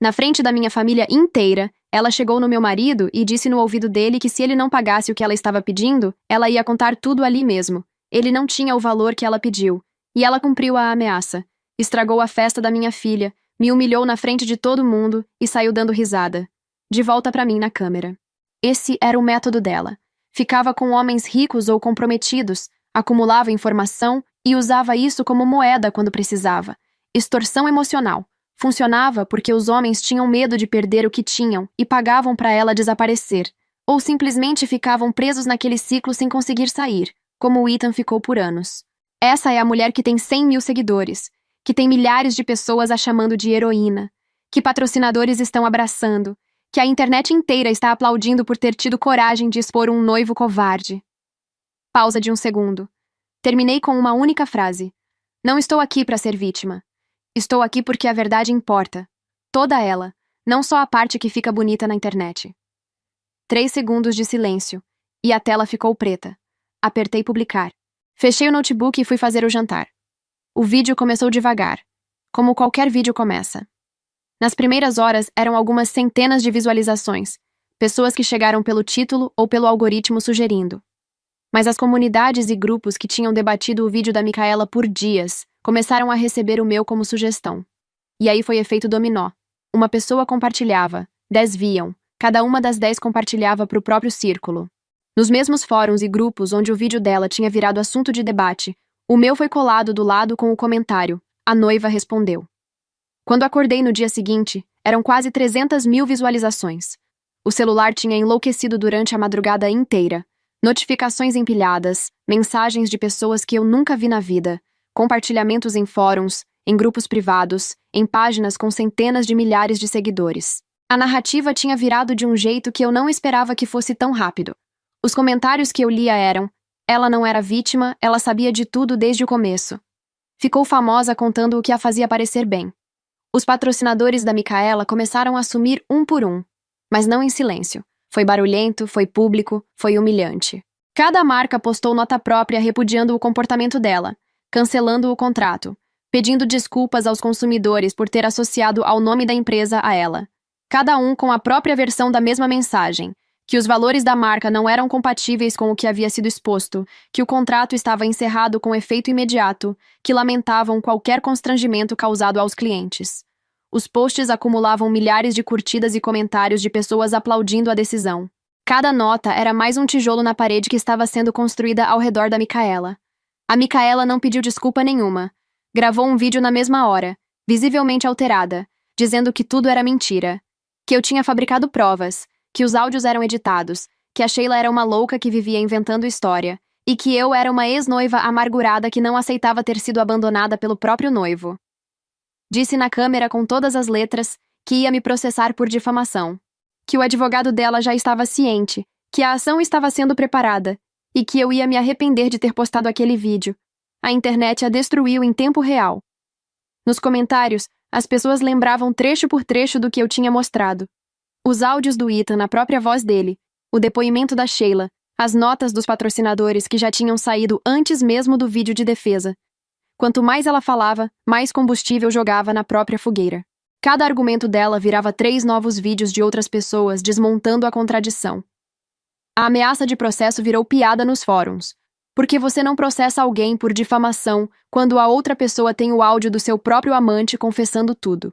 Na frente da minha família inteira, ela chegou no meu marido e disse no ouvido dele que se ele não pagasse o que ela estava pedindo, ela ia contar tudo ali mesmo. Ele não tinha o valor que ela pediu, e ela cumpriu a ameaça. Estragou a festa da minha filha, me humilhou na frente de todo mundo e saiu dando risada. De volta para mim na câmera. Esse era o método dela. Ficava com homens ricos ou comprometidos, acumulava informação e usava isso como moeda quando precisava. Extorsão emocional. Funcionava porque os homens tinham medo de perder o que tinham e pagavam para ela desaparecer, ou simplesmente ficavam presos naquele ciclo sem conseguir sair, como o Ethan ficou por anos. Essa é a mulher que tem 100 mil seguidores, que tem milhares de pessoas a chamando de heroína, que patrocinadores estão abraçando, que a internet inteira está aplaudindo por ter tido coragem de expor um noivo covarde. Pausa de um segundo. Terminei com uma única frase. Não estou aqui para ser vítima. Estou aqui porque a verdade importa. Toda ela, não só a parte que fica bonita na internet. 3 segundos de silêncio, e a tela ficou preta. Apertei publicar. Fechei o notebook e fui fazer o jantar. O vídeo começou devagar, como qualquer vídeo começa. Nas primeiras horas eram algumas centenas de visualizações, pessoas que chegaram pelo título ou pelo algoritmo sugerindo. Mas as comunidades e grupos que tinham debatido o vídeo da Micaela por dias começaram a receber o meu como sugestão. E aí foi efeito dominó. Uma pessoa compartilhava, 10 viam, cada uma das 10 compartilhava para o próprio círculo. Nos mesmos fóruns e grupos onde o vídeo dela tinha virado assunto de debate, o meu foi colado do lado com o comentário: "A noiva respondeu". Quando acordei no dia seguinte, eram quase 300 mil visualizações. O celular tinha enlouquecido durante a madrugada inteira. Notificações empilhadas, mensagens de pessoas que eu nunca vi na vida, compartilhamentos em fóruns, em grupos privados, em páginas com centenas de milhares de seguidores. A narrativa tinha virado de um jeito que eu não esperava que fosse tão rápido. Os comentários que eu lia eram: ela não era vítima, ela sabia de tudo desde o começo. Ficou famosa contando o que a fazia parecer bem. Os patrocinadores da Micaela começaram a sumir um por um, mas não em silêncio. Foi barulhento, foi público, foi humilhante. Cada marca postou nota própria repudiando o comportamento dela, cancelando o contrato, pedindo desculpas aos consumidores por ter associado ao nome da empresa a ela. Cada um com a própria versão da mesma mensagem, que os valores da marca não eram compatíveis com o que havia sido exposto, que o contrato estava encerrado com efeito imediato, que lamentavam qualquer constrangimento causado aos clientes. Os posts acumulavam milhares de curtidas e comentários de pessoas aplaudindo a decisão. Cada nota era mais um tijolo na parede que estava sendo construída ao redor da Micaela. A Micaela não pediu desculpa nenhuma. Gravou um vídeo na mesma hora, visivelmente alterada, dizendo que tudo era mentira, que eu tinha fabricado provas, que os áudios eram editados, que a Sheila era uma louca que vivia inventando história, e que eu era uma ex-noiva amargurada que não aceitava ter sido abandonada pelo próprio noivo. Disse na câmera com todas as letras que ia me processar por difamação, que o advogado dela já estava ciente, que a ação estava sendo preparada e que eu ia me arrepender de ter postado aquele vídeo. A internet a destruiu em tempo real. Nos comentários, as pessoas lembravam trecho por trecho do que eu tinha mostrado. Os áudios do Ethan na própria voz dele, o depoimento da Sheila, as notas dos patrocinadores que já tinham saído antes mesmo do vídeo de defesa. Quanto mais ela falava, mais combustível jogava na própria fogueira. Cada argumento dela virava 3 novos vídeos de outras pessoas desmontando a contradição. A ameaça de processo virou piada nos fóruns. Porque você não processa alguém por difamação quando a outra pessoa tem o áudio do seu próprio amante confessando tudo.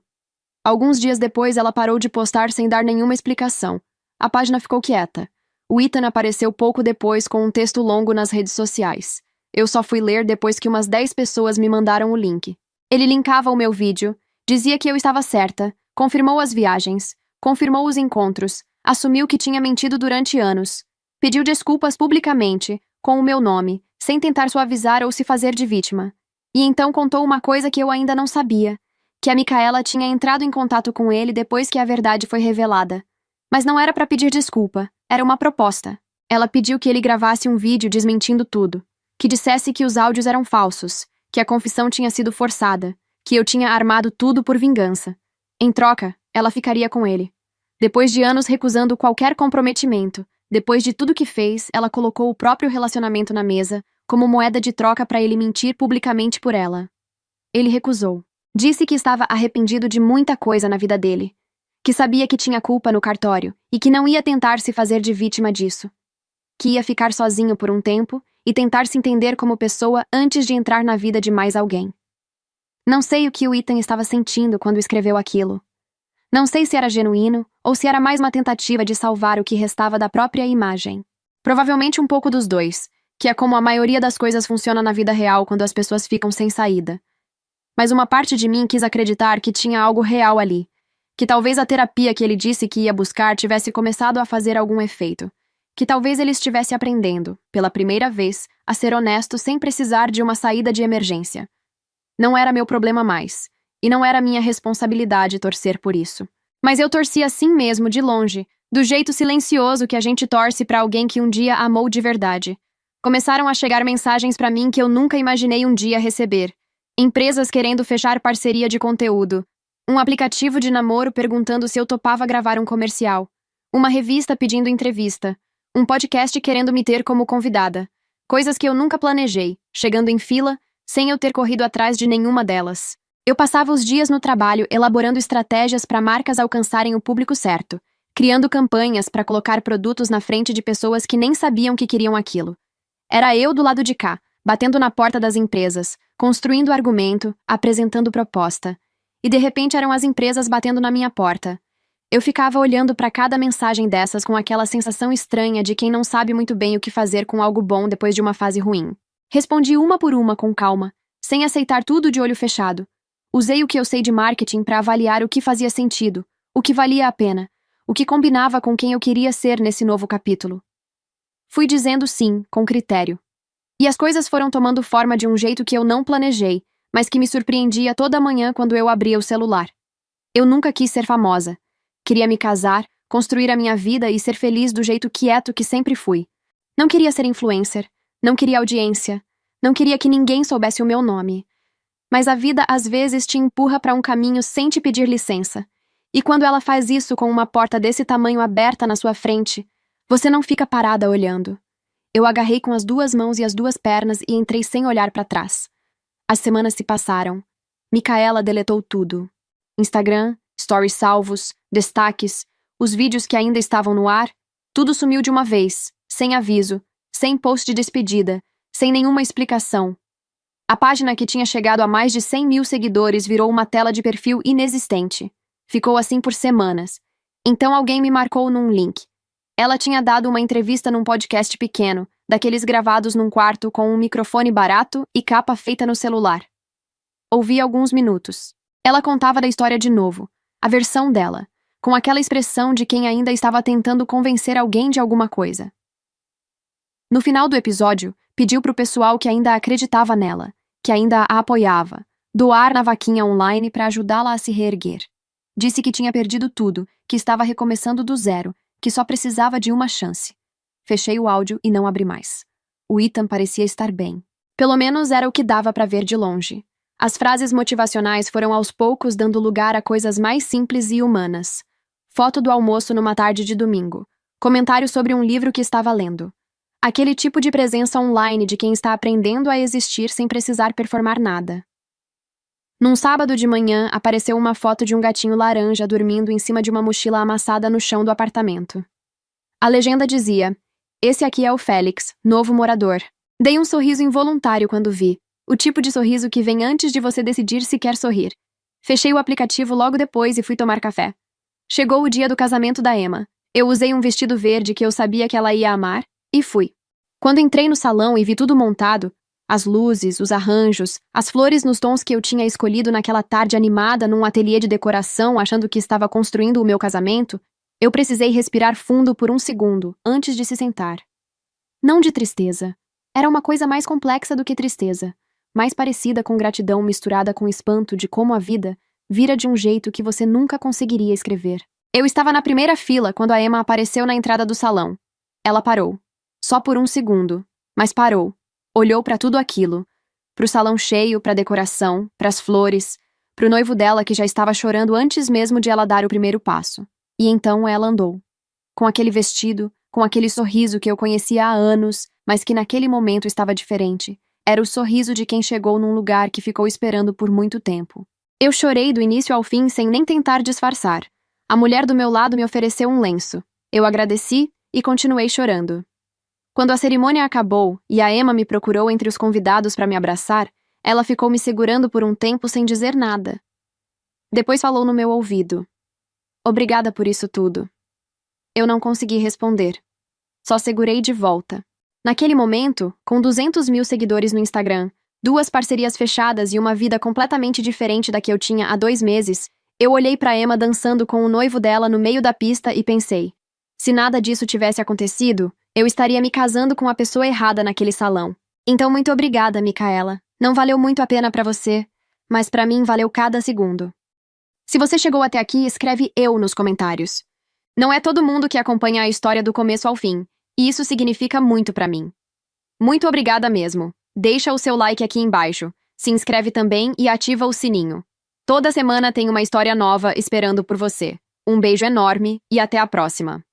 Alguns dias depois, ela parou de postar sem dar nenhuma explicação. A página ficou quieta. O Ethan apareceu pouco depois com um texto longo nas redes sociais. Eu só fui ler depois que umas 10 pessoas me mandaram o link. Ele linkava o meu vídeo, dizia que eu estava certa, confirmou as viagens, confirmou os encontros, assumiu que tinha mentido durante anos, pediu desculpas publicamente, com o meu nome, sem tentar suavizar ou se fazer de vítima. E então contou uma coisa que eu ainda não sabia, que a Micaela tinha entrado em contato com ele depois que a verdade foi revelada. Mas não era para pedir desculpa, era uma proposta. Ela pediu que ele gravasse um vídeo desmentindo tudo, que dissesse que os áudios eram falsos, que a confissão tinha sido forçada, que eu tinha armado tudo por vingança. Em troca, ela ficaria com ele. Depois de anos recusando qualquer comprometimento, depois de tudo que fez, ela colocou o próprio relacionamento na mesa, como moeda de troca para ele mentir publicamente por ela. Ele recusou. Disse que estava arrependido de muita coisa na vida dele, que sabia que tinha culpa no cartório e que não ia tentar se fazer de vítima disso, que ia ficar sozinho por um tempo e tentar se entender como pessoa antes de entrar na vida de mais alguém. Não sei o que o Ethan estava sentindo quando escreveu aquilo. Não sei se era genuíno ou se era mais uma tentativa de salvar o que restava da própria imagem. Provavelmente um pouco dos dois, que é como a maioria das coisas funciona na vida real quando as pessoas ficam sem saída. Mas uma parte de mim quis acreditar que tinha algo real ali, que talvez a terapia que ele disse que ia buscar tivesse começado a fazer algum efeito, que talvez ele estivesse aprendendo, pela primeira vez, a ser honesto sem precisar de uma saída de emergência. Não era meu problema mais, e não era minha responsabilidade torcer por isso. Mas eu torci assim mesmo, de longe, do jeito silencioso que a gente torce para alguém que um dia amou de verdade. Começaram a chegar mensagens para mim que eu nunca imaginei um dia receber. Empresas querendo fechar parceria de conteúdo. Um aplicativo de namoro perguntando se eu topava gravar um comercial. Uma revista pedindo entrevista. Um podcast querendo me ter como convidada. Coisas que eu nunca planejei, chegando em fila, sem eu ter corrido atrás de nenhuma delas. Eu passava os dias no trabalho elaborando estratégias para marcas alcançarem o público certo, criando campanhas para colocar produtos na frente de pessoas que nem sabiam que queriam aquilo. Era eu do lado de cá, batendo na porta das empresas, construindo argumento, apresentando proposta. E de repente eram as empresas batendo na minha porta. Eu ficava olhando para cada mensagem dessas com aquela sensação estranha de quem não sabe muito bem o que fazer com algo bom depois de uma fase ruim. Respondi uma por uma com calma, sem aceitar tudo de olho fechado. Usei o que eu sei de marketing para avaliar o que fazia sentido, o que valia a pena, o que combinava com quem eu queria ser nesse novo capítulo. Fui dizendo sim, com critério. E as coisas foram tomando forma de um jeito que eu não planejei, mas que me surpreendia toda manhã quando eu abria o celular. Eu nunca quis ser famosa. Queria me casar, construir a minha vida e ser feliz do jeito quieto que sempre fui. Não queria ser influencer, não queria audiência, não queria que ninguém soubesse o meu nome. Mas a vida às vezes te empurra para um caminho sem te pedir licença. E quando ela faz isso com uma porta desse tamanho aberta na sua frente, você não fica parada olhando. Eu agarrei com as 2 mãos e as 2 pernas e entrei sem olhar para trás. As semanas se passaram. Micaela deletou tudo. Instagram, stories salvos, destaques, os vídeos que ainda estavam no ar, tudo sumiu de uma vez, sem aviso, sem post de despedida, sem nenhuma explicação. A página que tinha chegado a mais de 100.000 seguidores virou uma tela de perfil inexistente. Ficou assim por semanas. Então alguém me marcou num link. Ela tinha dado uma entrevista num podcast pequeno, daqueles gravados num quarto com um microfone barato e capa feita no celular. Ouvi alguns minutos. Ela contava da história de novo, a versão dela, com aquela expressão de quem ainda estava tentando convencer alguém de alguma coisa. No final do episódio, Pediu pro pessoal que ainda acreditava nela, que ainda a apoiava, doar na vaquinha online para ajudá-la a se reerguer. Disse que tinha perdido tudo, que estava recomeçando do zero, que só precisava de uma chance. Fechei o áudio e não abri mais. O Ethan parecia estar bem. Pelo menos era o que dava para ver de longe. As frases motivacionais foram aos poucos dando lugar a coisas mais simples e humanas. Foto do almoço numa tarde de domingo. Comentário sobre um livro que estava lendo. Aquele tipo de presença online de quem está aprendendo a existir sem precisar performar nada. Num sábado de manhã, apareceu uma foto de um gatinho laranja dormindo em cima de uma mochila amassada no chão do apartamento. A legenda dizia: "Esse aqui é o Félix, novo morador." Dei um sorriso involuntário quando vi. O tipo de sorriso que vem antes de você decidir se quer sorrir. Fechei o aplicativo logo depois e fui tomar café. Chegou o dia do casamento da Emma. Eu usei um vestido verde que eu sabia que ela ia amar, e fui. Quando entrei no salão e vi tudo montado, as luzes, os arranjos, as flores nos tons que eu tinha escolhido naquela tarde animada num ateliê de decoração achando que estava construindo o meu casamento, eu precisei respirar fundo por um segundo, antes de se sentar. Não de tristeza. Era uma coisa mais complexa do que tristeza, mais parecida com gratidão misturada com espanto de como a vida vira de um jeito que você nunca conseguiria escrever. Eu estava na primeira fila quando a Emma apareceu na entrada do salão. Ela parou. Só por um segundo, mas parou. Olhou para tudo aquilo. Para o salão cheio, para a decoração, para as flores, para o noivo dela que já estava chorando antes mesmo de ela dar o primeiro passo. E então ela andou. Com aquele vestido, com aquele sorriso que eu conhecia há anos, mas que naquele momento estava diferente. Era o sorriso de quem chegou num lugar que ficou esperando por muito tempo. Eu chorei do início ao fim sem nem tentar disfarçar. A mulher do meu lado me ofereceu um lenço. Eu agradeci e continuei chorando. Quando a cerimônia acabou e a Emma me procurou entre os convidados para me abraçar, ela ficou me segurando por um tempo sem dizer nada. Depois falou no meu ouvido: "Obrigada por isso tudo." Eu não consegui responder. Só segurei de volta. Naquele momento, com 200 mil seguidores no Instagram, 2 parcerias fechadas e uma vida completamente diferente da que eu tinha há 2 meses, eu olhei para Emma dançando com o noivo dela no meio da pista e pensei: se nada disso tivesse acontecido, eu estaria me casando com a pessoa errada naquele salão. Então muito obrigada, Micaela. Não valeu muito a pena para você, mas para mim valeu cada segundo. Se você chegou até aqui, escreve "eu" nos comentários. Não é todo mundo que acompanha a história do começo ao fim, e isso significa muito para mim. Muito obrigada mesmo. Deixa o seu like aqui embaixo, se inscreve também e ativa o sininho. Toda semana tem uma história nova esperando por você. Um beijo enorme e até a próxima.